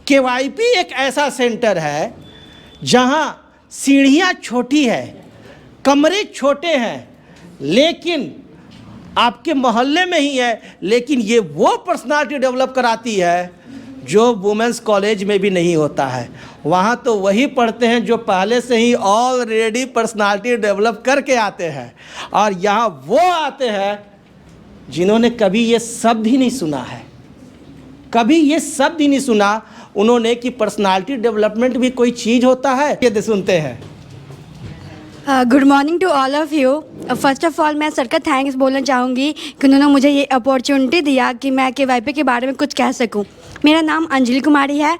KYP एक ऐसा centre है जहां सीढ़ियां छोटी है, कमरे छोटे हैं, लेकिन आपके मोहल्ले में ही है, लेकिन ये वो पर्सनालिटी डेवलप कराती है जो वुमेंस कॉलेज में भी नहीं होता है। वहाँ तो वही पढ़ते हैं जो पहले से ही ऑलरेडी पर्सनालिटी डेवलप करके आते हैं, और यहाँ वो आते हैं जिन्होंने कभी ये शब्द ही नहीं सुना है, कभी ये शब्द ही नहीं सुना उन्होंने कि पर्सनालिटी डेवलपमेंट भी कोई चीज़ होता है। ये सुनते हैं। Good morning to all of you. First of all मैं सर का थैंक्स बोलना चाहूँगी कि उन्होंने मुझे ये अपॉर्चुनिटी दिया कि मैं केवाईपी के बारे में कुछ कह सकूँ। मेरा नाम अंजलि कुमारी है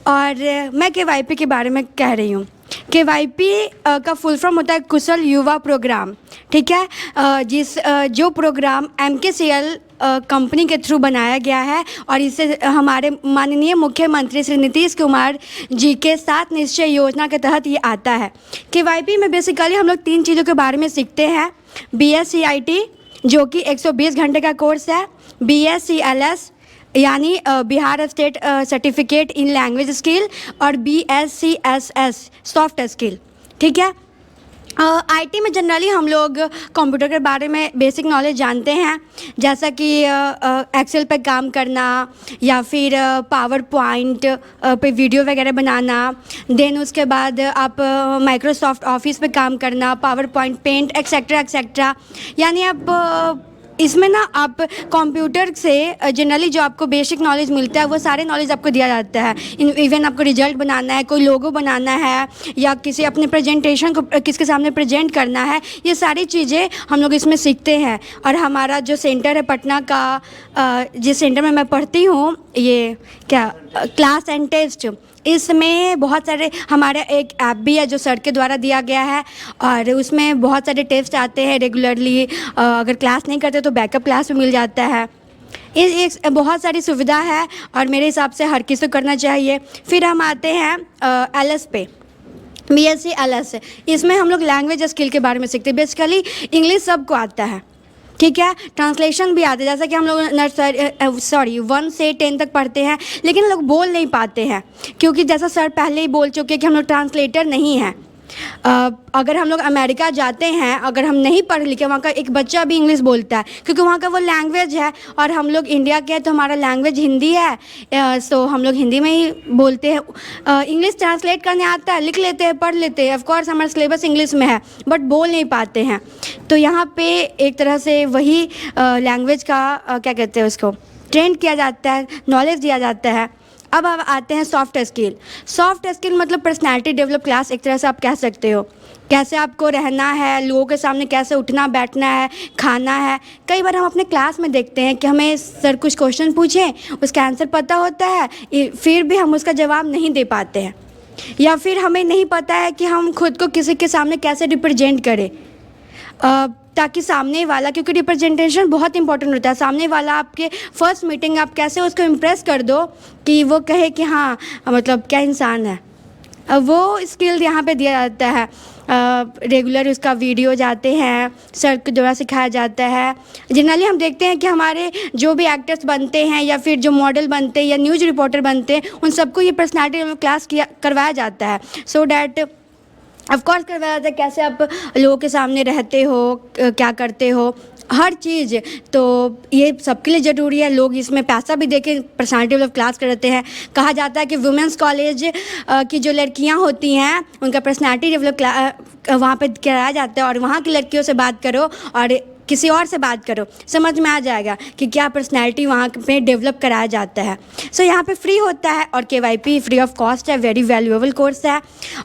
और मैं केवाईपी के बारे में कह रही हूँ। केवाईपी का फुल फॉर्म होता है कुशल युवा प्रोग्राम, ठीक है, जो प्रोग्राम MKCL कंपनी के थ्रू बनाया गया है और इसे हमारे माननीय मुख्यमंत्री श्री नीतीश कुमार जी के 7 निश्चय योजना के तहत ये आता है। केवाईपी में बेसिकली हम लोग 3 चीज़ों के बारे में सीखते हैं। BSc IT जो कि 120 घंटे का कोर्स है, BSc LS यानी Bihar state certificate in language skill, और BSc SS सॉफ्ट स्किल, ठीक है। IT में जनरली हम लोग कंप्यूटर के बारे में बेसिक नॉलेज जानते हैं, जैसा कि एक्सेल पे काम करना या फिर पावर पॉइंट पे वीडियो वगैरह बनाना, देन उसके बाद आप माइक्रोसॉफ्ट ऑफिस पे काम करना, PowerPoint, paint etcetera etcetera. यानी आप इसमें ना आप कंप्यूटर से जनरली जो आपको बेसिक नॉलेज मिलता है वो सारे नॉलेज आपको दिया जाता है। इवन आपको रिजल्ट बनाना है, कोई लोगो बनाना है या किसी अपने प्रेजेंटेशन को किसके सामने प्रेजेंट करना है, ये सारी चीज़ें हम लोग इसमें सीखते हैं। और हमारा जो सेंटर है पटना का, जिस सेंटर में मैं पढ़ती हूँ, ये क्या क्लास एंड टेस्ट, इसमें बहुत सारे हमारा एक ऐप भी है जो सर के द्वारा दिया गया है और उसमें बहुत सारे टेस्ट आते हैं रेगुलरली। अगर क्लास नहीं करते तो बैकअप क्लास भी मिल जाता है। एक बहुत सारी सुविधा है और मेरे हिसाब से हर किसी को करना चाहिए। फिर हम आते हैं LS पे, BSc LS। इसमें हम लोग लैंग्वेज स्किल के बारे में सीखते हैं। बेसिकली इंग्लिश सबको आता है, ठीक है, ट्रांसलेशन भी आते हैं। जैसा कि हम लोग 1 से 10 तक पढ़ते हैं, लेकिन लोग बोल नहीं पाते हैं क्योंकि जैसा सर पहले ही बोल चुके हैं कि हम लोग ट्रांसलेटर नहीं हैं। अगर हम लोग अमेरिका जाते हैं, अगर हम नहीं पढ़ लिखे, वहाँ का एक बच्चा भी इंग्लिश बोलता है क्योंकि वहाँ का वो लैंग्वेज है, और हम लोग इंडिया के हैं तो हमारा लैंग्वेज हिंदी है, सो हम लोग हिंदी में ही बोलते हैं। इंग्लिश ट्रांसलेट करने आता है, लिख लेते हैं, पढ़ लेते हैं, ऑफकोर्स हमारा सिलेबस इंग्लिश में है, बट बोल नहीं पाते हैं। तो यहाँ पे एक तरह से वही लैंग्वेज का क्या कहते हैं उसको ट्रेंड किया जाता है, नॉलेज दिया जाता है। अब आते हैं सॉफ्ट स्किल। सॉफ्ट स्किल मतलब पर्सनालिटी डेवलप क्लास, एक तरह से आप कह सकते हो। कैसे आपको रहना है, लोगों के सामने कैसे उठना बैठना है, खाना है। कई बार हम अपने क्लास में देखते हैं कि हमें सर कुछ क्वेश्चन पूछें, उसका आंसर पता होता है, फिर भी हम उसका जवाब नहीं दे पाते हैं, या फिर हमें नहीं पता है कि हम खुद को किसी के सामने कैसे रिप्रेजेंट करें, ताकि सामने वाला, क्योंकि रिप्रेजेंटेशन बहुत इंपॉर्टेंट होता है। सामने वाला आपके फर्स्ट मीटिंग आप कैसे उसको इम्प्रेस कर दो कि वो कहे कि हाँ मतलब क्या इंसान है, वो स्किल यहाँ पे दिया जाता है। रेगुलर उसका वीडियो जाते हैं, सर के द्वारा सिखाया जाता है। जनरली हम देखते हैं कि हमारे जो भी एक्टर्स बनते हैं या फिर जो मॉडल बनते हैं या न्यूज़ रिपोर्टर बनते हैं, उन सबको ये पर्सनालिटी क्लास करवाया जाता है, सो डैट ऑफकोर्स करवाया जाता है कैसे आप लोगों के सामने रहते हो, क्या करते हो, हर चीज़। तो ये सबके लिए ज़रूरी है। लोग इसमें पैसा भी देके पर्सनालिटी डेवलप क्लास करते हैं। कहा जाता है कि वुमेंस कॉलेज की जो लड़कियां होती हैं उनका पर्सनालिटी डेवलप वहाँ पे कराया जाता है, और वहाँ की लड़कियों से बात करो और किसी और से बात करो, समझ में आ जाएगा कि क्या पर्सनैलिटी वहाँ पे डेवलप कराया जाता है। सो यहाँ पे फ्री होता है और KYP फ्री ऑफ कॉस्ट है, वेरी वैल्यूएबल कोर्स है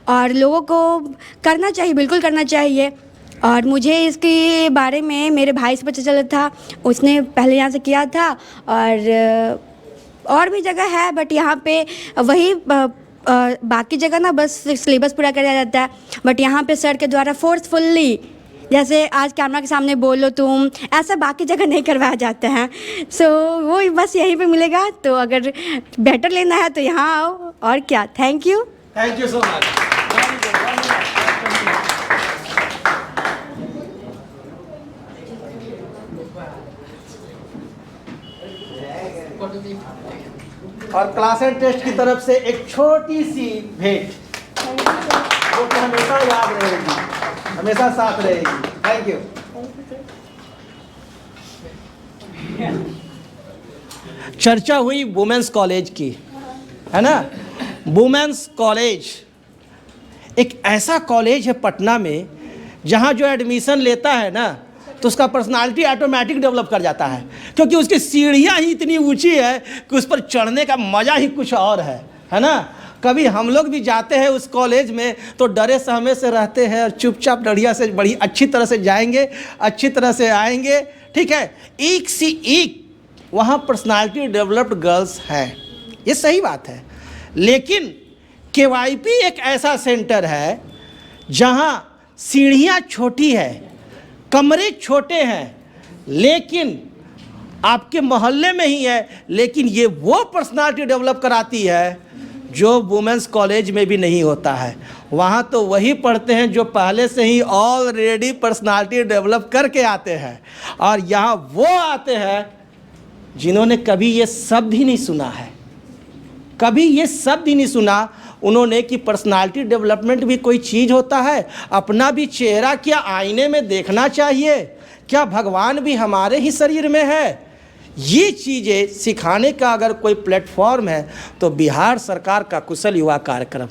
और लोगों को करना चाहिए, बिल्कुल करना चाहिए। और मुझे इसके बारे में मेरे भाई से पता चला था, उसने पहले यहाँ से किया था और भी जगह है, बट यहाँ पे वही बाकी जगह ना बस सिलेबस पूरा कराया जाता है, बट यहाँ पे सर के द्वारा फोर्सफुल्ली, जैसे आज कैमरा के सामने बोलो तुम, ऐसा बाकी जगह नहीं करवाया जाता है। सो वो बस यहीं पे मिलेगा, तो अगर बेटर लेना है तो यहाँ आओ, और क्या। Thank you so much. और क्लास एंड टेस्ट की तरफ से एक छोटी सी भेंट जो कि हमेशा याद रहेगी, हमेशा साथ रहेगी। Thank you. चर्चा हुई वुमेन्स कॉलेज की, है ना। वुमेन्स कॉलेज एक ऐसा कॉलेज है पटना में जहाँ जो एडमिशन लेता है ना तो उसका पर्सनालिटी ऑटोमेटिक डेवलप कर जाता है, क्योंकि उसकी सीढ़ियाँ ही इतनी ऊंची है कि उस पर चढ़ने का मज़ा ही कुछ और है ना। कभी हम लोग भी जाते हैं उस कॉलेज में तो डरे सहमे से रहते हैं और चुपचाप बढ़िया से बड़ी अच्छी तरह से जाएंगे, अच्छी तरह से आएंगे, ठीक है। एक सी एक वहाँ पर्सनालिटी डेवलप्ड गर्ल्स हैं, ये सही बात है। लेकिन KYP एक ऐसा सेंटर है जहाँ सीढ़ियाँ छोटी है, कमरे छोटे हैं, लेकिन आपके मोहल्ले में ही है, लेकिन ये वो पर्सनालिटी डेवलप कराती है जो वुमेंस कॉलेज में भी नहीं होता है। वहाँ तो वही पढ़ते हैं जो पहले से ही ऑलरेडी पर्सनालिटी डेवलप करके आते हैं, और यहाँ वो आते हैं जिन्होंने कभी ये शब्द ही नहीं सुना है, कभी ये शब्द ही नहीं सुना उन्होंने कि पर्सनालिटी डेवलपमेंट भी कोई चीज़ होता है। अपना भी चेहरा क्या आईने में देखना चाहिए, क्या भगवान भी हमारे ही शरीर में है। ये चीज़ें सिखाने का अगर कोई प्लेटफॉर्म है तो बिहार सरकार का कुशल युवा कार्यक्रम।